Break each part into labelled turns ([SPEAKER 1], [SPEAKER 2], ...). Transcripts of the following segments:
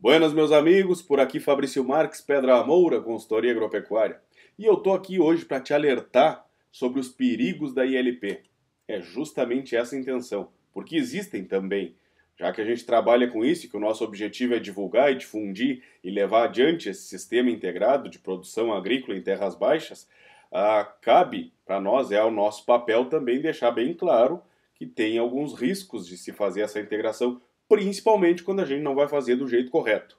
[SPEAKER 1] Buenas, meus amigos, por aqui Fabrício Marques, Pedra Moura, consultoria agropecuária. E eu tô aqui hoje para te alertar sobre os perigos da ILP. É justamente essa a intenção, porque existem também. Já que a gente trabalha com isso e que o nosso objetivo é divulgar e difundir e levar adiante esse sistema integrado de produção agrícola em terras baixas, cabe para nós, é o nosso papel também deixar bem claro que tem alguns riscos de se fazer essa integração, principalmente quando a gente não vai fazer do jeito correto.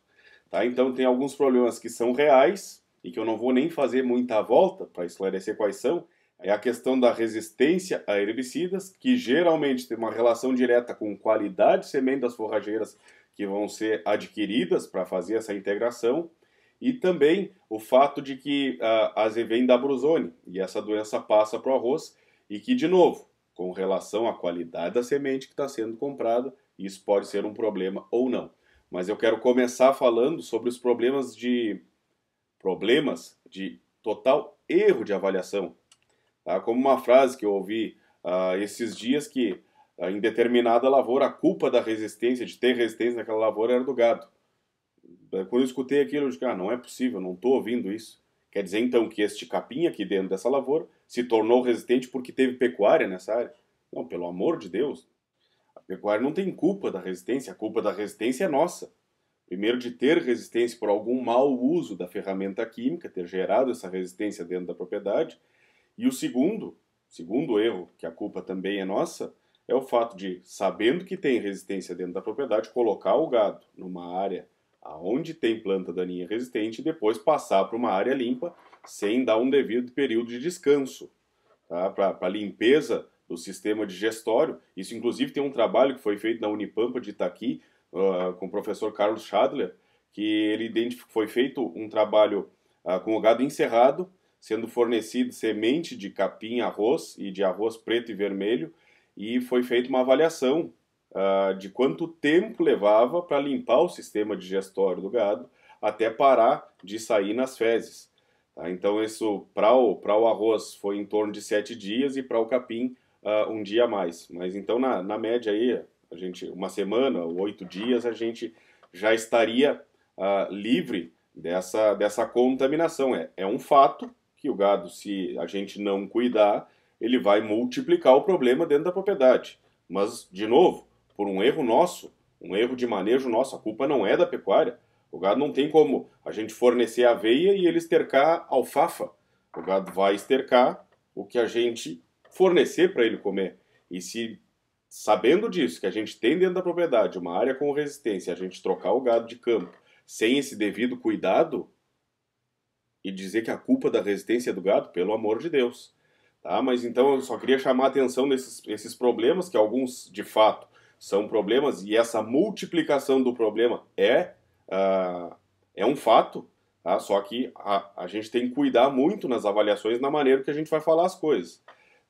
[SPEAKER 1] Tá? Então tem alguns problemas que são reais e que eu não vou nem fazer muita volta para esclarecer quais são. É a questão da resistência a herbicidas, que geralmente tem uma relação direta com qualidade de semente das forrageiras que vão ser adquiridas para fazer essa integração, e também o fato de que a vem da brusone, e essa doença passa para o arroz, e que, de novo, com relação à qualidade da semente que está sendo comprada, isso pode ser um problema ou não. Mas eu quero começar falando sobre os problemas de total erro de avaliação. Tá? Como uma frase que eu ouvi esses dias que em determinada lavoura a culpa da resistência, de ter resistência naquela lavoura, era do gado. Quando eu escutei aquilo, eu disse, não é possível, não estou ouvindo isso. Quer dizer então que este capim aqui dentro dessa lavoura se tornou resistente porque teve pecuária nessa área? Não, pelo amor de Deus. A pecuária não tem culpa da resistência, a culpa da resistência é nossa. Primeiro, de ter resistência por algum mau uso da ferramenta química, ter gerado essa resistência dentro da propriedade. E o segundo erro, que a culpa também é nossa, é o fato de, sabendo que tem resistência dentro da propriedade, colocar o gado numa área onde tem planta daninha resistente e depois passar para uma área limpa sem dar um devido período de descanso, tá? Para limpeza do sistema digestório. Isso, inclusive, tem um trabalho que foi feito na Unipampa de Itaqui, com o professor Carlos Schadler, que ele foi feito um trabalho com o gado encerrado, sendo fornecido semente de capim arroz e de arroz preto e vermelho, e foi feita uma avaliação de quanto tempo levava para limpar o sistema digestório do gado até parar de sair nas fezes. Tá? Então isso para o arroz foi em torno de 7 dias e para o capim um dia a mais. Mas então na média aí, a gente, uma semana ou 8 dias, a gente já estaria livre dessa contaminação. É um fato que o gado, se a gente não cuidar, ele vai multiplicar o problema dentro da propriedade. Mas, de novo, por um erro nosso, um erro de manejo nosso, a culpa não é da pecuária. O gado não tem como a gente fornecer aveia e ele estercar alfafa. O gado vai estercar o que a gente fornecer para ele comer. E se, sabendo disso, que a gente tem dentro da propriedade uma área com resistência, a gente trocar o gado de campo sem esse devido cuidado e dizer que a culpa da resistência é do gado, pelo amor de Deus. Tá? Mas então eu só queria chamar a atenção desses esses problemas, que alguns de fato são problemas, e essa multiplicação do problema é um fato, tá? Só que a gente tem que cuidar muito nas avaliações, na maneira que a gente vai falar as coisas.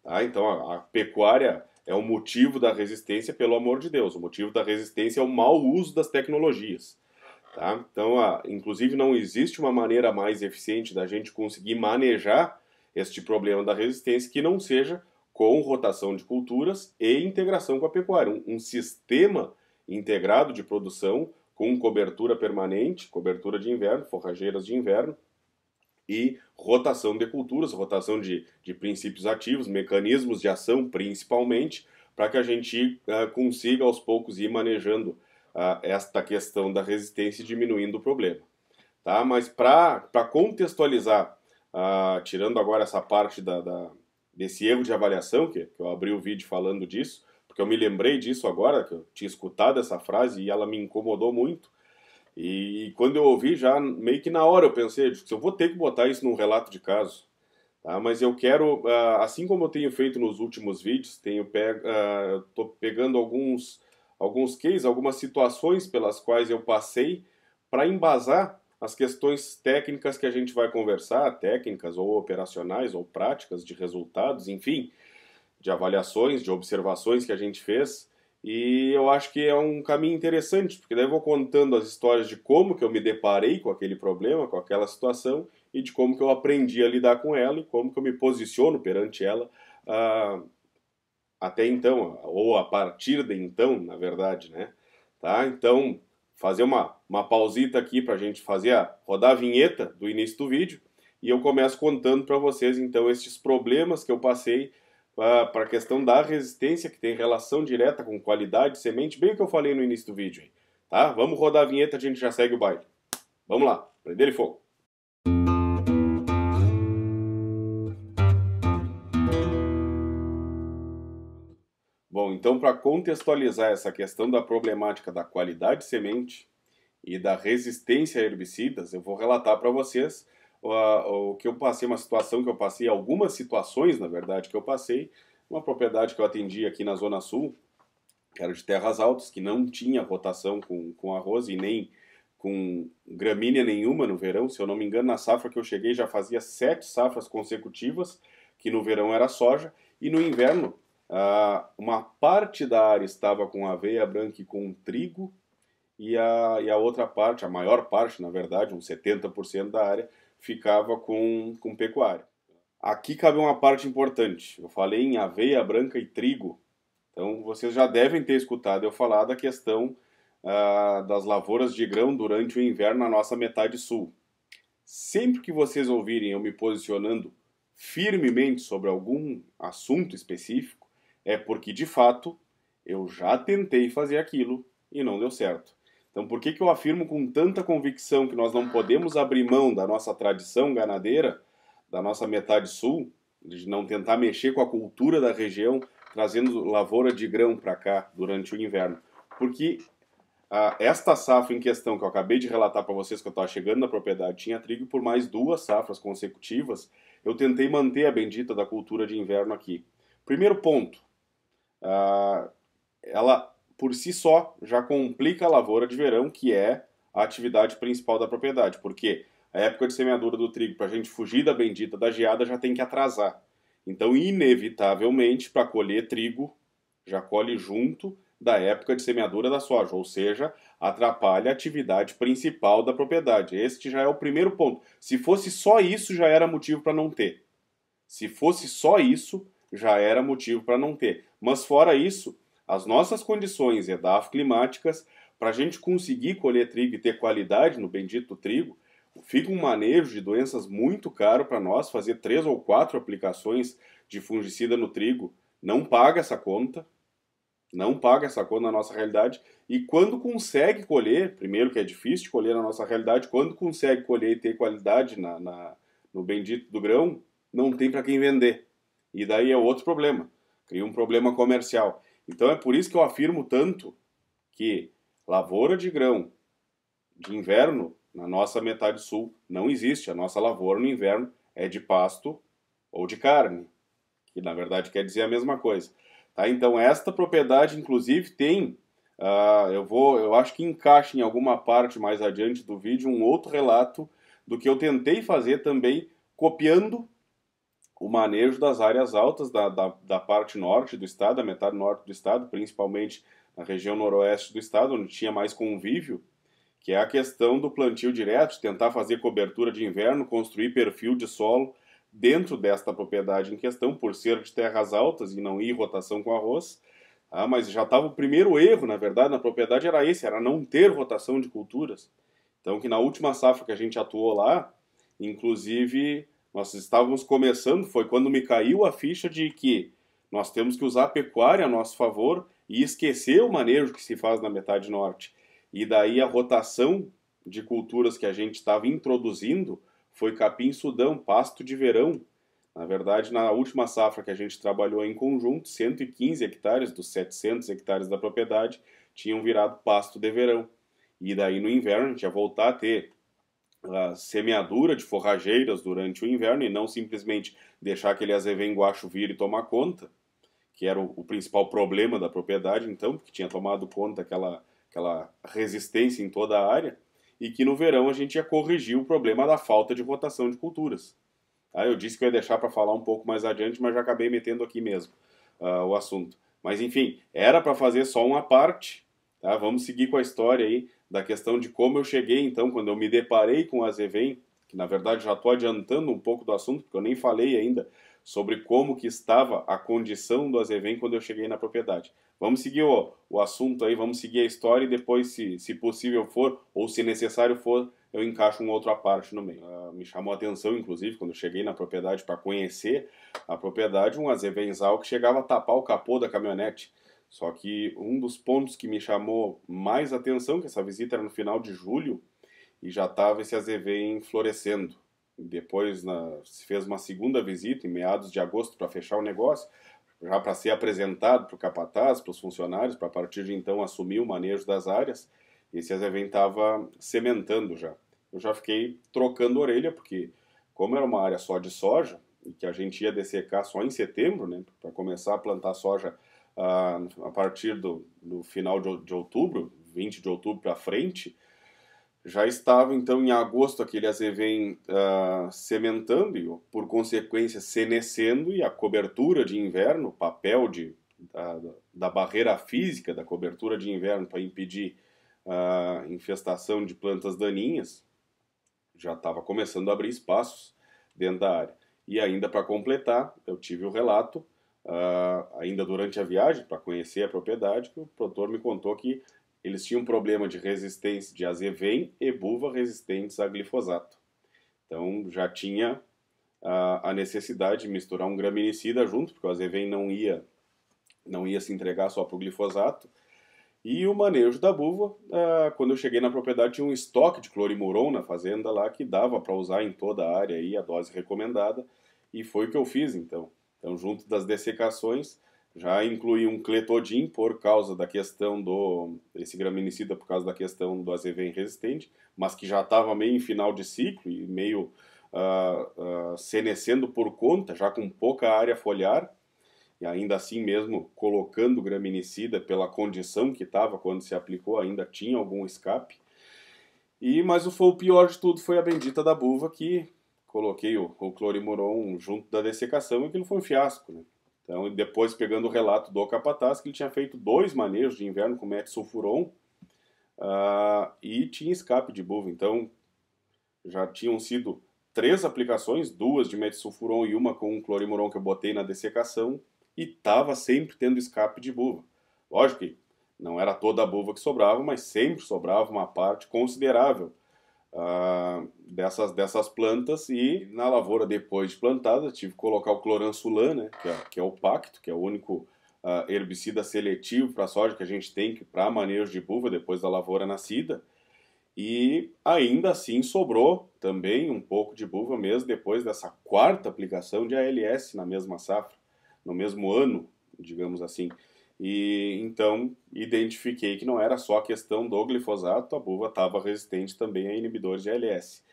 [SPEAKER 1] Tá? Então a pecuária é o motivo da resistência, pelo amor de Deus. O motivo da resistência é o mau uso das tecnologias. Tá? Então, inclusive, não existe uma maneira mais eficiente da gente conseguir manejar este problema da resistência que não seja com rotação de culturas e integração com a pecuária. Um sistema integrado de produção com cobertura permanente, cobertura de inverno, forrageiras de inverno, e rotação de culturas, rotação de princípios ativos, mecanismos de ação principalmente, para que a gente consiga aos poucos ir manejando esta questão da resistência e diminuindo o problema. Tá? Mas para contextualizar, tirando agora essa parte desse erro de avaliação, que eu abri o vídeo falando disso, porque eu me lembrei disso agora, que eu tinha escutado essa frase e ela me incomodou muito. E quando eu ouvi, já meio que na hora eu pensei, eu vou ter que botar isso num relato de caso. Tá? Mas eu quero, assim como eu tenho feito nos últimos vídeos, tô pegando alguns cases, algumas situações pelas quais eu passei para embasar as questões técnicas que a gente vai conversar, técnicas ou operacionais ou práticas de resultados, enfim, de avaliações, de observações que a gente fez. E eu acho que é um caminho interessante, porque daí eu vou contando as histórias de como que eu me deparei com aquele problema, com aquela situação, e de como que eu aprendi a lidar com ela e como que eu me posiciono perante ela até então, ou a partir de então, na verdade, né? Tá? Então, fazer uma pausita aqui para a gente rodar a vinheta do início do vídeo, e eu começo contando para vocês então esses problemas que eu passei para a questão da resistência, que tem relação direta com qualidade de semente, bem o que eu falei no início do vídeo. Tá? Vamos rodar a vinheta, a gente já segue o baile. Vamos lá, prender e fogo. Bom, então para contextualizar essa questão da problemática da qualidade de semente e da resistência a herbicidas, eu vou relatar para vocês o que eu passei, uma situação que eu passei, algumas situações, na verdade, que eu passei, uma propriedade que eu atendi aqui na Zona Sul, que era de terras altas, que não tinha rotação com arroz e nem com gramínea nenhuma no verão. Se eu não me engano, na safra que eu cheguei já fazia 7 safras consecutivas, que no verão era soja, e no inverno uma parte da área estava com aveia branca e com trigo, e a outra parte, a maior parte, na verdade, uns 70% da área, ficava com pecuária. Aqui cabe uma parte importante. Eu falei em aveia branca e trigo, então vocês já devem ter escutado eu falar da questão das lavouras de grão durante o inverno na nossa metade sul. Sempre que vocês ouvirem eu me posicionando firmemente sobre algum assunto específico, é porque de fato eu já tentei fazer aquilo e não deu certo. Então por que eu afirmo com tanta convicção que nós não podemos abrir mão da nossa tradição ganadeira, da nossa metade sul, de não tentar mexer com a cultura da região, trazendo lavoura de grão para cá durante o inverno? Porque esta safra em questão que eu acabei de relatar para vocês, que eu estava chegando na propriedade, tinha trigo, por mais 2 safras consecutivas, eu tentei manter a bendita da cultura de inverno aqui. Primeiro ponto, ela por si só já complica a lavoura de verão, que é a atividade principal da propriedade, porque a época de semeadura do trigo, para a gente fugir da bendita da geada, já tem que atrasar. Então, inevitavelmente, para colher trigo, já colhe junto da época de semeadura da soja, ou seja, atrapalha a atividade principal da propriedade. Este já é o primeiro ponto. Se fosse só isso, já era motivo para não ter. Se fosse só isso, já era motivo para não ter. Mas fora isso, as nossas condições edafoclimáticas, para a gente conseguir colher trigo e ter qualidade no bendito trigo, fica um manejo de doenças muito caro para nós. Fazer 3 ou 4 aplicações de fungicida no trigo não paga essa conta. Não paga essa conta na nossa realidade. E quando consegue colher, primeiro que é difícil de colher na nossa realidade, quando consegue colher e ter qualidade no bendito do grão, não tem para quem vender. E daí é outro problema. Cria um problema comercial. Então é por isso que eu afirmo tanto que lavoura de grão de inverno na nossa metade sul não existe. A nossa lavoura no inverno é de pasto ou de carne, que na verdade quer dizer a mesma coisa. Tá? Então esta propriedade inclusive tem, eu acho que encaixa em alguma parte mais adiante do vídeo um outro relato do que eu tentei fazer também copiando o manejo das áreas altas da parte norte do estado, da metade norte do estado, principalmente na região noroeste do estado, onde tinha mais convívio, que é a questão do plantio direto, de tentar fazer cobertura de inverno, construir perfil de solo dentro desta propriedade em questão, por ser de terras altas e não ir rotação com arroz. Mas já estava o primeiro erro, na verdade, na propriedade era esse, era não ter rotação de culturas. Então, que na última safra que a gente atuou lá, inclusive nós estávamos começando, foi quando me caiu a ficha de que nós temos que usar a pecuária a nosso favor e esquecer o manejo que se faz na metade norte. E daí a rotação de culturas que a gente estava introduzindo foi capim-sudão, pasto de verão. Na verdade, na última safra que a gente trabalhou em conjunto, 115 hectares dos 700 hectares da propriedade tinham virado pasto de verão. E daí no inverno a gente ia voltar a ter a semeadura de forrageiras durante o inverno e não simplesmente deixar aquele azevenguacho vir e tomar conta, que era o principal problema da propriedade então, porque tinha tomado conta aquela resistência em toda a área, e que no verão a gente ia corrigir o problema da falta de rotação de culturas. Eu disse que eu ia deixar para falar um pouco mais adiante, mas já acabei metendo aqui mesmo o assunto. Mas enfim, era para fazer só uma parte. Tá? Vamos seguir com a história aí da questão de como eu cheguei, então, quando eu me deparei com o azevém, que na verdade já estou adiantando um pouco do assunto, porque eu nem falei ainda sobre como que estava a condição do azevém quando eu cheguei na propriedade. vamos seguir o assunto aí, vamos seguir a história e depois, se possível for, ou se necessário for, eu encaixo um outro à parte no meio. Me chamou a atenção, inclusive, quando eu cheguei na propriedade para conhecer a propriedade, um Azevenzal que chegava a tapar o capô da caminhonete. Só que um dos pontos que me chamou mais atenção, que essa visita era no final de julho, e já estava esse Azevém florescendo. Depois se fez uma segunda visita, em meados de agosto, para fechar o negócio, já para ser apresentado para o capataz, para os funcionários, para a partir de então assumir o manejo das áreas. Esse Azevém estava sementando já. Eu já fiquei trocando orelha, porque como era uma área só de soja, e que a gente ia dessecar só em setembro, né, para começar a plantar soja a partir do final de outubro, 20 de outubro para frente, já estava então em agosto aquele azevém sementando e, por consequência, senescendo, e a cobertura de inverno, o papel da barreira física da cobertura de inverno para impedir a infestação de plantas daninhas, já estava começando a abrir espaços dentro da área. E ainda para completar, eu tive o relato, ainda durante a viagem, para conhecer a propriedade, que o produtor me contou que eles tinham um problema de resistência de azevém e buva resistentes a glifosato. Então já tinha a necessidade de misturar um graminicida junto, porque o azevém não ia se entregar só para o glifosato. E o manejo da buva, quando eu cheguei na propriedade, tinha um estoque de clorimuron na fazenda lá que dava para usar em toda a área aí, a dose recomendada, e foi o que eu fiz então. Então, junto das dessecações, já incluí um cletodin por causa da questão esse graminicida por causa da questão do azevém resistente, mas que já estava meio em final de ciclo e meio senescendo por conta, já com pouca área foliar, e ainda assim mesmo colocando graminicida pela condição que estava quando se aplicou, ainda tinha algum escape. Mas o pior de tudo foi a bendita da buva, que coloquei o clorimuron junto da dessecação e aquilo foi um fiasco, né? Então, depois pegando o relato do capataz, que ele tinha feito 2 manejos de inverno com metsulfuron e tinha escape de buva. Então, já tinham sido 3 aplicações, 2 de metsulfuron e uma com um clorimuron que eu botei na dessecação, e estava sempre tendo escape de buva. Lógico que não era toda a buva que sobrava, mas sempre sobrava uma parte considerável dessas plantas, e na lavoura depois de plantada tive que colocar o cloransulan, né, que é o Pacto, que é o único herbicida seletivo para soja que a gente tem para manejo de buva depois da lavoura nascida, e ainda assim sobrou também um pouco de buva mesmo depois dessa 4ª aplicação de ALS na mesma safra, no mesmo ano, digamos assim. E então identifiquei que não era só a questão do glifosato, a buva estava resistente também a inibidores de ALS.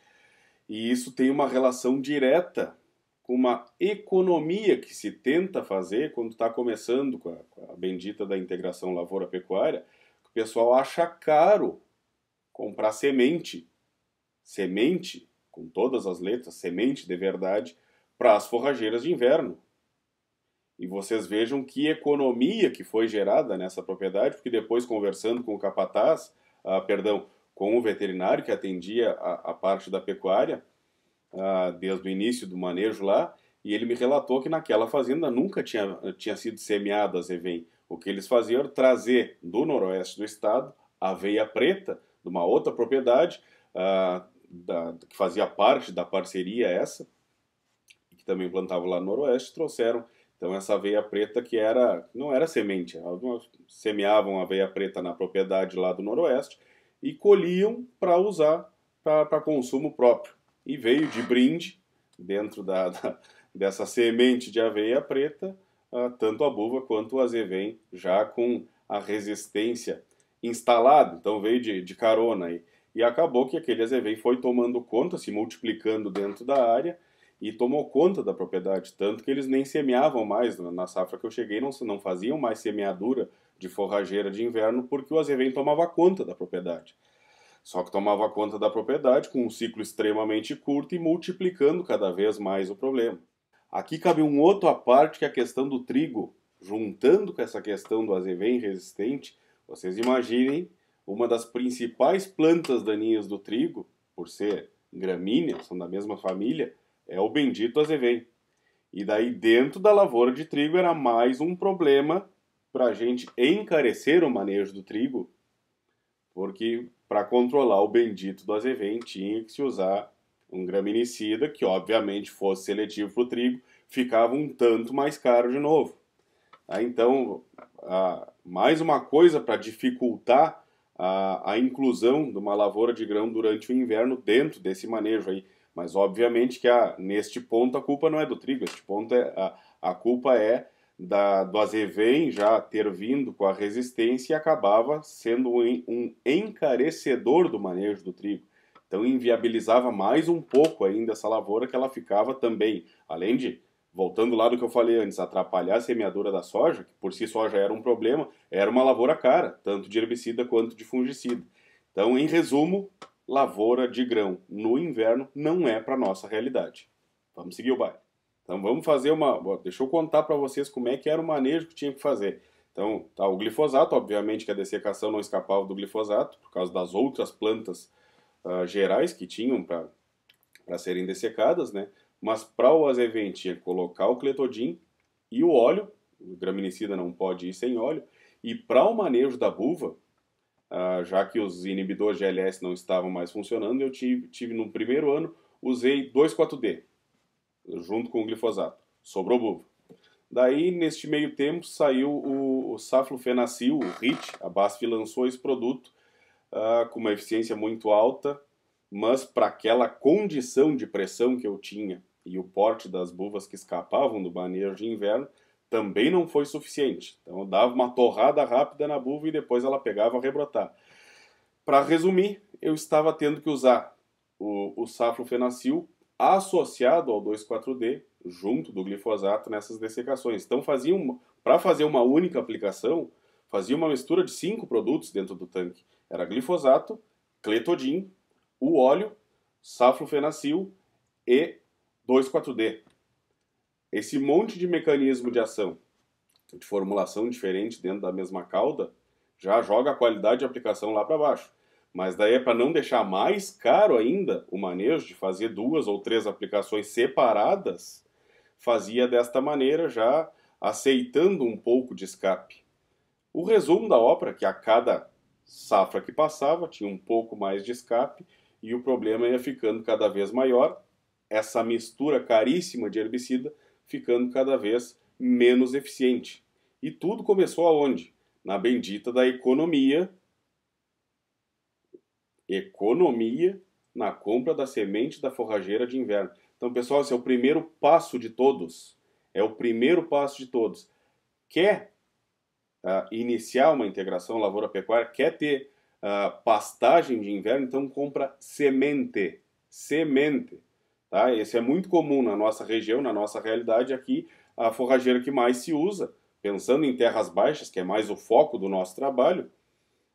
[SPEAKER 1] E isso tem uma relação direta com uma economia que se tenta fazer quando está começando com a bendita da integração lavoura-pecuária, que o pessoal acha caro comprar semente com todas as letras, semente de verdade, para as forrageiras de inverno. E vocês vejam que economia que foi gerada nessa propriedade, porque depois, conversando com o capataz, com o veterinário que atendia a parte da pecuária, desde o início do manejo lá, e ele me relatou que naquela fazenda nunca tinha sido semeado azevém. O que eles faziam era trazer do noroeste do estado aveia preta, de uma outra propriedade, que fazia parte da parceria essa, e que também plantava lá no noroeste, trouxeram então essa aveia preta que não era semente, semeavam aveia preta na propriedade lá do noroeste e colhiam para usar para consumo próprio. E veio de brinde, dentro dessa semente de aveia preta, tanto a buva quanto o azevém, já com a resistência instalada, então veio de carona aí. E acabou que aquele azevém foi tomando conta, se multiplicando dentro da área, e tomou conta da propriedade, tanto que eles nem semeavam mais. Na safra que eu cheguei, não faziam mais semeadura de forrageira de inverno, porque o azevém tomava conta da propriedade. Só que tomava conta da propriedade com um ciclo extremamente curto e multiplicando cada vez mais o problema. Aqui cabe um outro à parte, que é a questão do trigo. Juntando com essa questão do azevém resistente, vocês imaginem uma das principais plantas daninhas do trigo, por ser gramínea, são da mesma família, é o bendito azevém. E daí dentro da lavoura de trigo era mais um problema para a gente encarecer o manejo do trigo, porque para controlar o bendito do azevém tinha que se usar um graminicida que obviamente fosse seletivo para o trigo, ficava um tanto mais caro de novo. Então, mais uma coisa para dificultar a inclusão de uma lavoura de grão durante o inverno dentro desse manejo aí. Mas obviamente que neste ponto a culpa não é do trigo, este ponto a culpa é do azevém já ter vindo com a resistência e acabava sendo um encarecedor do manejo do trigo. Então inviabilizava mais um pouco ainda essa lavoura, que ela ficava também, além de, voltando lá do que eu falei antes, atrapalhar a semeadura da soja, que por si só já era um problema, era uma lavoura cara, tanto de herbicida quanto de fungicida. Então, em resumo, lavoura de grão no inverno não é para nossa realidade. Vamos seguir o baile. Então vamos fazer deixa eu contar para vocês como é que era o manejo que tinha que fazer. Então, o glifosato, obviamente que a dessecação não escapava do glifosato, por causa das outras plantas gerais que tinham para serem dessecadas, né? Mas para o azevém tinha que colocar o clethodim e o óleo, o graminicida não pode ir sem óleo, e para o manejo da buva, já que os inibidores de LS não estavam mais funcionando, eu tive no primeiro ano, usei 2,4-D, junto com o glifosato. Sobrou buva. Daí, neste meio tempo, saiu o saflufenacil, o HIT. A BASF lançou esse produto com uma eficiência muito alta, mas para aquela condição de pressão que eu tinha e o porte das buvas que escapavam do manejo de inverno, também não foi suficiente. Então eu dava uma torrada rápida na buva e depois ela pegava a rebrotar. Para resumir, eu estava tendo que usar o saflufenacil associado ao 2,4-D, junto do glifosato nessas dessecações. Então para fazer uma única aplicação, fazia uma mistura de 5 produtos dentro do tanque. Era glifosato, clethodim, o óleo, saflufenacil e 2,4-D. Esse monte de mecanismo de ação, de formulação diferente dentro da mesma cauda, já joga a qualidade de aplicação lá para baixo. Mas daí é para não deixar mais caro ainda o manejo de fazer 2 ou 3 aplicações separadas, fazia desta maneira, já aceitando um pouco de escape. O resumo da ópera, que a cada safra que passava tinha um pouco mais de escape e o problema ia ficando cada vez maior, essa mistura caríssima de herbicida ficando cada vez menos eficiente. E tudo começou aonde? Na bendita da economia. Economia na compra da semente da forrageira de inverno. Então, pessoal, esse é o primeiro passo de todos. É o primeiro passo de todos. Quer iniciar uma integração lavoura-pecuária, quer ter pastagem de inverno, então compra semente. Semente. Tá? Esse é muito comum na nossa região, na nossa realidade aqui, a forrageira que mais se usa, pensando em terras baixas, que é mais o foco do nosso trabalho,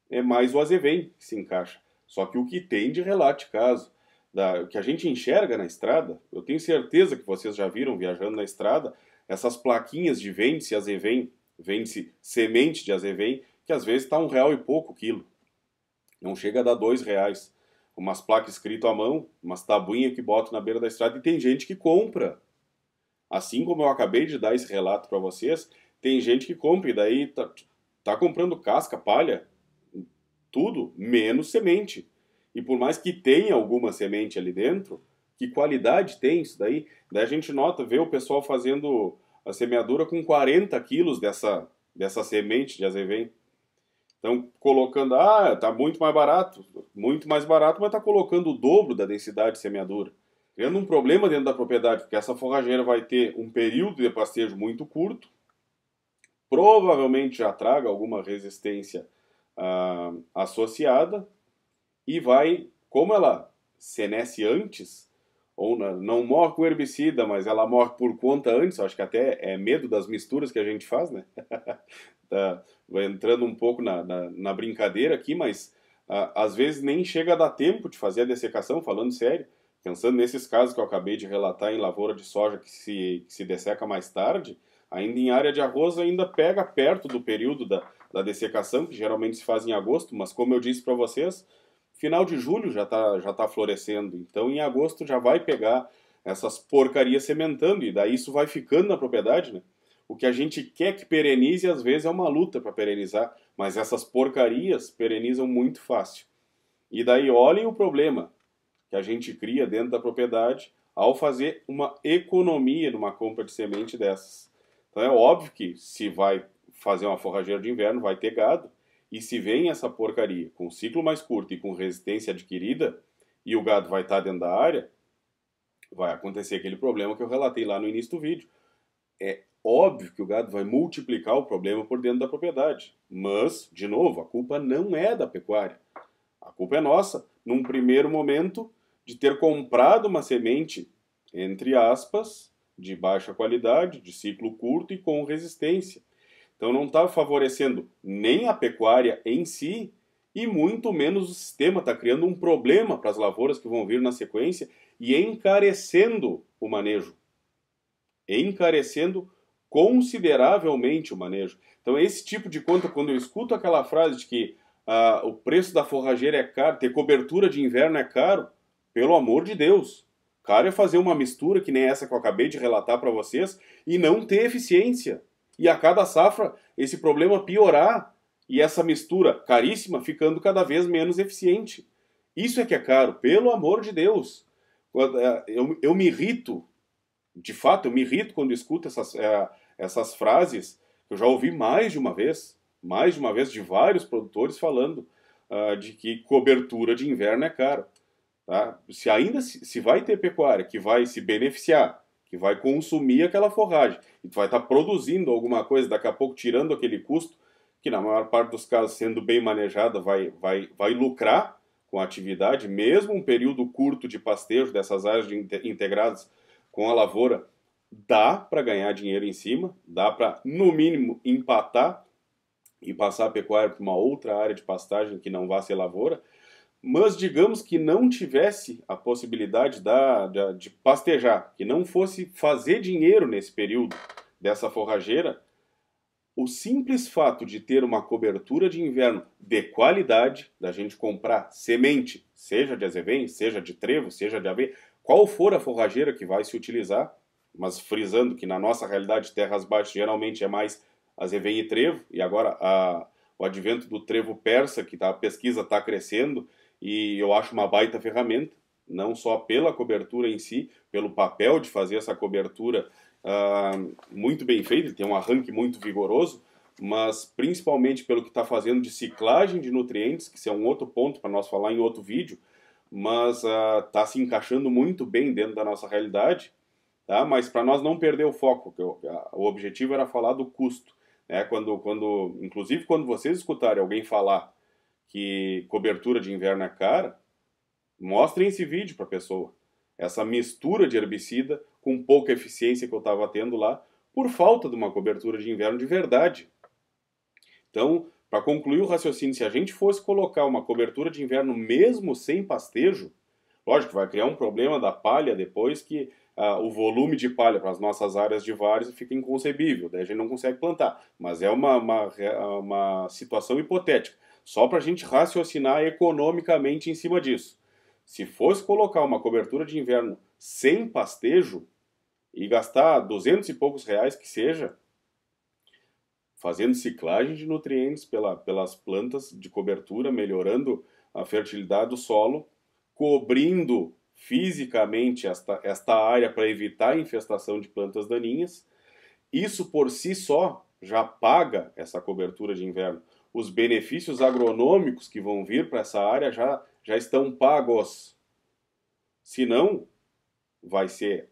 [SPEAKER 1] é mais o azevém que se encaixa. Só que o que tem de relate caso, o que a gente enxerga na estrada, eu tenho certeza que vocês já viram viajando na estrada, essas plaquinhas de vende-se azevém, vende-se semente de azevém, que às vezes está R$1 e pouco o quilo. Não chega a dar R$2. Umas placas escritas à mão, umas tabuinhas que botam na beira da estrada, e tem gente que compra. Assim como eu acabei de dar esse relato para vocês, tem gente que compra, e daí tá comprando casca, palha, tudo, menos semente. E por mais que tenha alguma semente ali dentro, que qualidade tem isso daí? Daí a gente vê o pessoal fazendo a semeadura com 40 quilos dessa semente de azevém. Então, colocando, tá muito mais barato, mas tá colocando o dobro da densidade de semeadura. Criando um problema dentro da propriedade, porque essa forrageira vai ter um período de pastejo muito curto, provavelmente já traga alguma resistência associada, e vai, como ela senesce antes, ou não morre com herbicida, mas ela morre por conta antes, acho que até é medo das misturas que a gente faz, né? Tá entrando um pouco na brincadeira aqui, mas às vezes nem chega a dar tempo de fazer a dessecação, falando sério. Pensando nesses casos que eu acabei de relatar em lavoura de soja que se desseca mais tarde, ainda em área de arroz ainda pega perto do período da dessecação, que geralmente se faz em agosto, mas como eu disse para vocês, final de julho já tá florescendo, então em agosto já vai pegar essas porcarias sementando, e daí isso vai ficando na propriedade, né? O que a gente quer que perenize, às vezes, é uma luta para perenizar, mas essas porcarias perenizam muito fácil. E daí olhem o problema que a gente cria dentro da propriedade ao fazer uma economia numa compra de semente dessas. Então é óbvio que se vai fazer uma forrageira de inverno, vai ter gado, e se vem essa porcaria com ciclo mais curto e com resistência adquirida, e o gado vai estar dentro da área, vai acontecer aquele problema que eu relatei lá no início do vídeo. É óbvio que o gado vai multiplicar o problema por dentro da propriedade. Mas, de novo, a culpa não é da pecuária. A culpa é nossa, num primeiro momento, de ter comprado uma semente, entre aspas, de baixa qualidade, de ciclo curto e com resistência. Então não está favorecendo nem a pecuária em si, e muito menos o sistema. Está criando um problema para as lavouras que vão vir na sequência e encarecendo o manejo. Encarecendo consideravelmente o manejo. Então esse tipo de conta, quando eu escuto aquela frase de que o preço da forrageira é caro, ter cobertura de inverno é caro, pelo amor de Deus. Caro é fazer uma mistura que nem essa que eu acabei de relatar para vocês e não ter eficiência. E a cada safra esse problema piorar e essa mistura caríssima ficando cada vez menos eficiente. Isso é que é caro, pelo amor de Deus. Eu me irrito, de fato, eu me irrito quando escuto essas frases que eu já ouvi mais de uma vez de vários produtores falando de que cobertura de inverno é caro. Tá? Se vai ter pecuária que vai se beneficiar, que vai consumir aquela forragem, e tu vai estar produzindo alguma coisa, daqui a pouco tirando aquele custo, que na maior parte dos casos, sendo bem manejada, vai lucrar com a atividade, mesmo um período curto de pastejo dessas áreas integradas com a lavoura, dá para ganhar dinheiro em cima, dá para, no mínimo, empatar e passar a pecuária para uma outra área de pastagem que não vá ser lavoura. Mas digamos que não tivesse a possibilidade de pastejar, que não fosse fazer dinheiro nesse período dessa forrageira, o simples fato de ter uma cobertura de inverno de qualidade, da gente comprar semente, seja de azevém, seja de trevo, seja de aveia, qual for a forrageira que vai se utilizar, mas frisando que na nossa realidade terras baixas geralmente é mais azevém e trevo, e agora o advento do trevo persa, que a pesquisa está crescendo, e eu acho uma baita ferramenta, não só pela cobertura em si, pelo papel de fazer essa cobertura muito bem feito, ele tem um arranque muito vigoroso, mas principalmente pelo que está fazendo de ciclagem de nutrientes, que isso é um outro ponto para nós falar em outro vídeo, mas está se encaixando muito bem dentro da nossa realidade, tá? Mas para nós não perder o foco, o objetivo era falar do custo, né? Inclusive quando vocês escutarem alguém falar que cobertura de inverno é cara, mostrem esse vídeo para a pessoa. Essa mistura de herbicida com pouca eficiência que eu estava tendo lá, por falta de uma cobertura de inverno de verdade. Então, para concluir o raciocínio, se a gente fosse colocar uma cobertura de inverno mesmo sem pastejo, lógico que vai criar um problema da palha depois que o volume de palha para as nossas áreas de várzea fica inconcebível, daí a gente não consegue plantar. Mas é uma situação hipotética, só para a gente raciocinar economicamente em cima disso. Se fosse colocar uma cobertura de inverno sem pastejo e gastar 200 e poucos reais que seja, fazendo ciclagem de nutrientes pelas plantas de cobertura, melhorando a fertilidade do solo, cobrindo fisicamente esta área para evitar a infestação de plantas daninhas, isso por si só já paga essa cobertura de inverno. Os benefícios agronômicos que vão vir para essa área já estão pagos. Se não, vai ser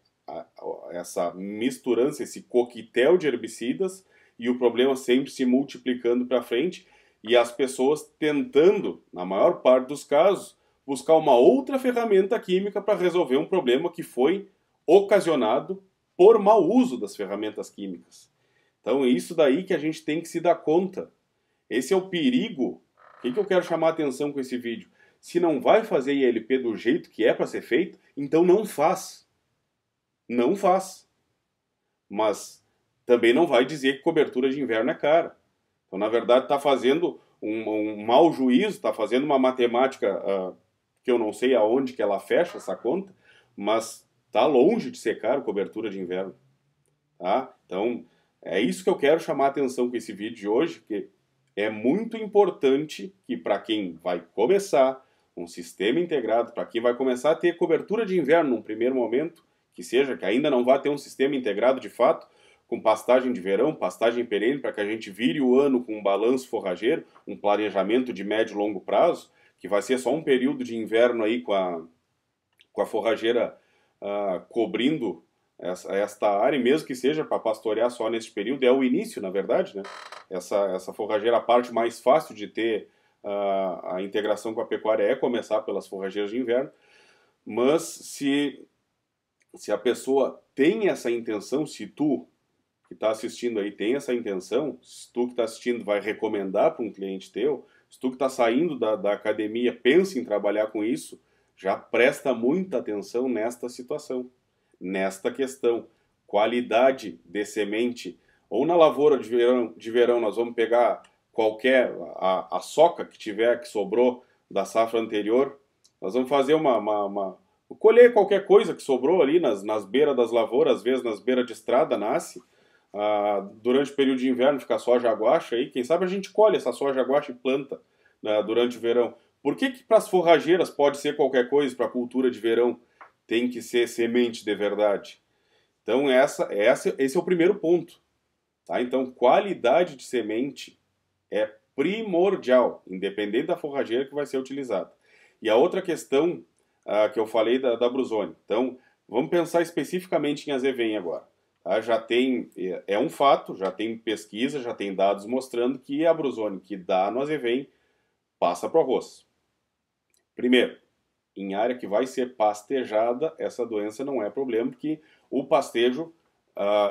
[SPEAKER 1] essa misturança, esse coquetel de herbicidas e o problema sempre se multiplicando para frente e as pessoas tentando, na maior parte dos casos, buscar uma outra ferramenta química para resolver um problema que foi ocasionado por mau uso das ferramentas químicas. Então é isso daí que a gente tem que se dar conta. Esse é o perigo. O que eu quero chamar a atenção com esse vídeo? Se não vai fazer ILP do jeito que é para ser feito, então não faz. Não faz. Mas também não vai dizer que cobertura de inverno é cara. Então, na verdade, está fazendo um mau juízo, está fazendo uma matemática que eu não sei aonde que ela fecha essa conta, mas está longe de ser caro cobertura de inverno. Tá? Então, É isso que eu quero chamar a atenção com esse vídeo de hoje, que é muito importante que para quem vai começar um sistema integrado, para quem vai começar a ter cobertura de inverno num primeiro momento, que ainda não vai ter um sistema integrado de fato, com pastagem de verão, pastagem perene, para que a gente vire o ano com um balanço forrageiro, um planejamento de médio e longo prazo, que vai ser só um período de inverno aí com a forrageira cobrindo esta área, e mesmo que seja para pastorear só nesse período, é o início, na verdade, né? Essa forrageira, a parte mais fácil de ter a integração com a pecuária é começar pelas forrageiras de inverno, mas se a pessoa tem essa intenção, se tu que está assistindo aí tem essa intenção, se tu que está assistindo vai recomendar para um cliente teu, se tu que está saindo da academia pensa em trabalhar com isso, já presta muita atenção nesta situação, nesta questão. Qualidade de semente, ou na lavoura de verão nós vamos pegar qualquer, a soca que tiver, que sobrou da safra anterior, nós vamos fazer colher qualquer coisa que sobrou ali nas beiras das lavouras, às vezes nas beiras de estrada nasce, durante o período de inverno fica a soja aguaxa aí, quem sabe a gente colhe essa soja aguaxa e planta durante o verão. Por que para as forrageiras pode ser qualquer coisa, para a cultura de verão tem que ser semente de verdade? Então esse é o primeiro ponto. Tá? Então qualidade de semente é primordial, independente da forrageira que vai ser utilizada. E a outra questão que eu falei da Bruzone. Então vamos pensar especificamente em azevém agora. Tá? É um fato, já tem pesquisa, já tem dados mostrando que a Bruzone que dá no azevém passa para o arroz. Primeiro, em área que vai ser pastejada, essa doença não é problema, porque o pastejo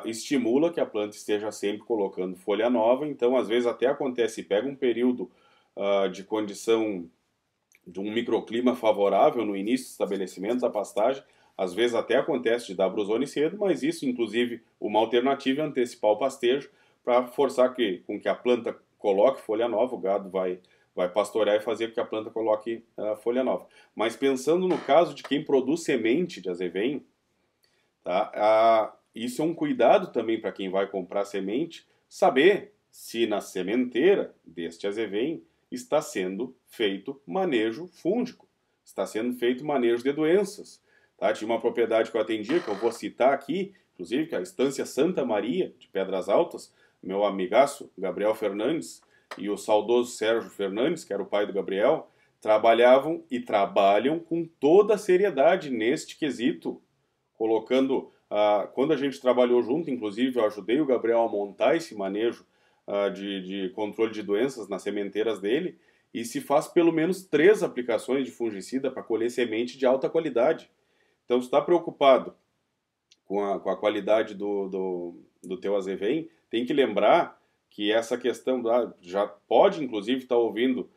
[SPEAKER 1] estimula que a planta esteja sempre colocando folha nova, então às vezes até acontece, pega um período de condição de um microclima favorável no início do estabelecimento da pastagem, às vezes até acontece de dar Bruzone cedo, mas isso, inclusive, uma alternativa é antecipar o pastejo para forçar com que a planta coloque folha nova, o gado vai pastorear e fazer com que a planta coloque folha nova. Mas pensando no caso de quem produz semente de azevém, tá? Isso é um cuidado também para quem vai comprar semente, saber se na sementeira deste azevém está sendo feito manejo fúngico, está sendo feito manejo de doenças. Tá? Tinha uma propriedade que eu atendia, que eu vou citar aqui, inclusive, que é a Estância Santa Maria, de Pedras Altas, meu amigaço Gabriel Fernandes e o saudoso Sérgio Fernandes, que era o pai do Gabriel, trabalhavam e trabalham com toda a seriedade neste quesito, colocando, quando a gente trabalhou junto, inclusive eu ajudei o Gabriel a montar esse manejo de controle de doenças nas sementeiras dele, e se faz pelo menos 3 aplicações de fungicida para colher semente de alta qualidade. Então, se está preocupado com a qualidade do teu azevém, tem que lembrar que essa questão já pode, inclusive, estar ouvindo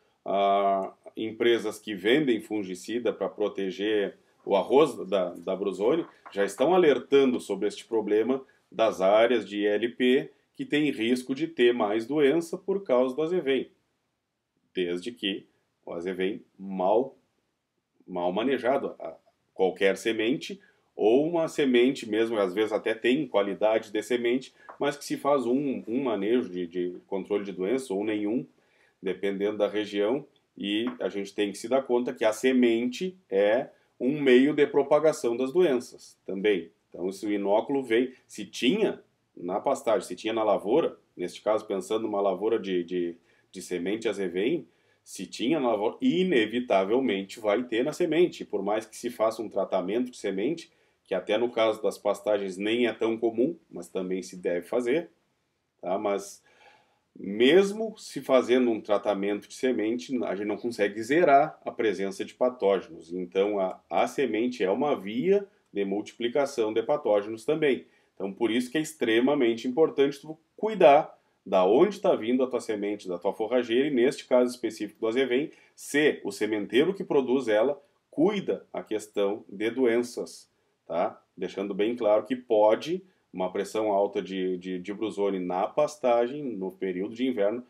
[SPEAKER 1] empresas que vendem fungicida para proteger o arroz da Bruzone, já estão alertando sobre este problema das áreas de ILP que tem risco de ter mais doença por causa do azevém, desde que o azevém mal manejado, qualquer semente, ou uma semente mesmo, às vezes até tem qualidade de semente, mas que se faz um manejo de controle de doença, ou nenhum, dependendo da região, e a gente tem que se dar conta que a semente é um meio de propagação das doenças também. Então, se o inóculo vem, se tinha na pastagem, se tinha na lavoura, neste caso pensando numa lavoura de semente azevém, se tinha na lavoura, inevitavelmente vai ter na semente. Por mais que se faça um tratamento de semente, que até no caso das pastagens nem é tão comum, mas também se deve fazer, tá? Mas mesmo se fazendo um tratamento de semente, a gente não consegue zerar a presença de patógenos. Então a semente é uma via de multiplicação de patógenos também. Então por isso que é extremamente importante tu cuidar da onde está vindo a tua semente, da tua forrageira, e neste caso específico do azevém, se o sementeiro que produz ela cuida a questão de doenças, tá? Deixando bem claro que pode uma pressão alta de Bruzone na pastagem, no período de inverno,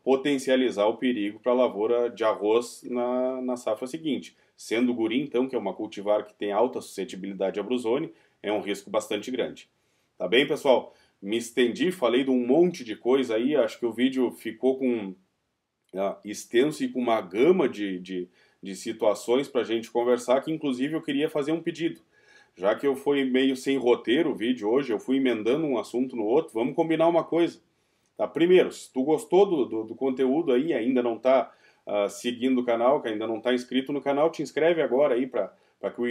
[SPEAKER 1] potencializar o perigo para a lavoura de arroz na safra seguinte. Sendo o guri, então, que é uma cultivar que tem alta suscetibilidade a Bruzone, é um risco bastante grande. Tá bem, pessoal? me estendi, falei de um monte de coisa aí, acho que o vídeo ficou com extenso e com uma gama de situações para a gente conversar, que inclusive eu queria fazer um pedido. Já que eu fui meio sem roteiro o vídeo hoje, eu fui emendando um assunto no outro, vamos combinar uma coisa. Tá? Primeiro, se tu gostou do conteúdo aí, ainda não está seguindo o canal, que ainda não está inscrito no canal, te inscreve agora aí para que o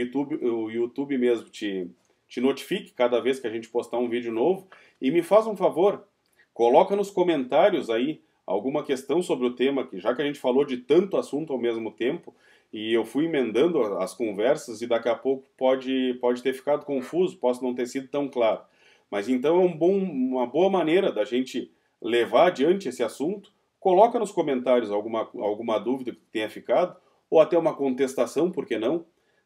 [SPEAKER 1] YouTube mesmo te notifique cada vez que a gente postar um vídeo novo. E me faz um favor, coloca nos comentários aí alguma questão sobre o tema, que já que a gente falou de tanto assunto ao mesmo tempo, e eu fui emendando as conversas e daqui a pouco pode ter ficado confuso, posso não ter sido tão claro. Mas então é uma boa maneira da gente levar adiante esse assunto. Coloca nos comentários alguma dúvida que tenha ficado, ou até uma contestação, por que não?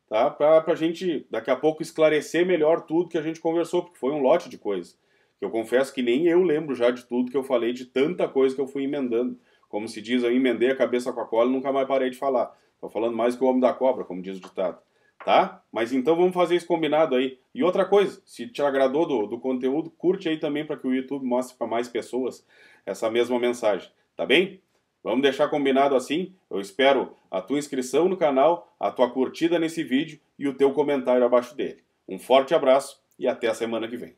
[SPEAKER 1] Tá? Para a gente daqui a pouco esclarecer melhor tudo que a gente conversou, porque foi um lote de coisa. Eu confesso que nem eu lembro já de tudo que eu falei, de tanta coisa que eu fui emendando. Como se diz, eu emendei a cabeça com a cola e nunca mais parei de falar. Tô falando mais que o homem da cobra, como diz o ditado. Tá? Mas então vamos fazer isso combinado aí. E outra coisa, se te agradou do conteúdo, curte aí também para que o YouTube mostre para mais pessoas essa mesma mensagem. Tá bem? Vamos deixar combinado assim. Eu espero a tua inscrição no canal, a tua curtida nesse vídeo e o teu comentário abaixo dele. Um forte abraço e até a semana que vem.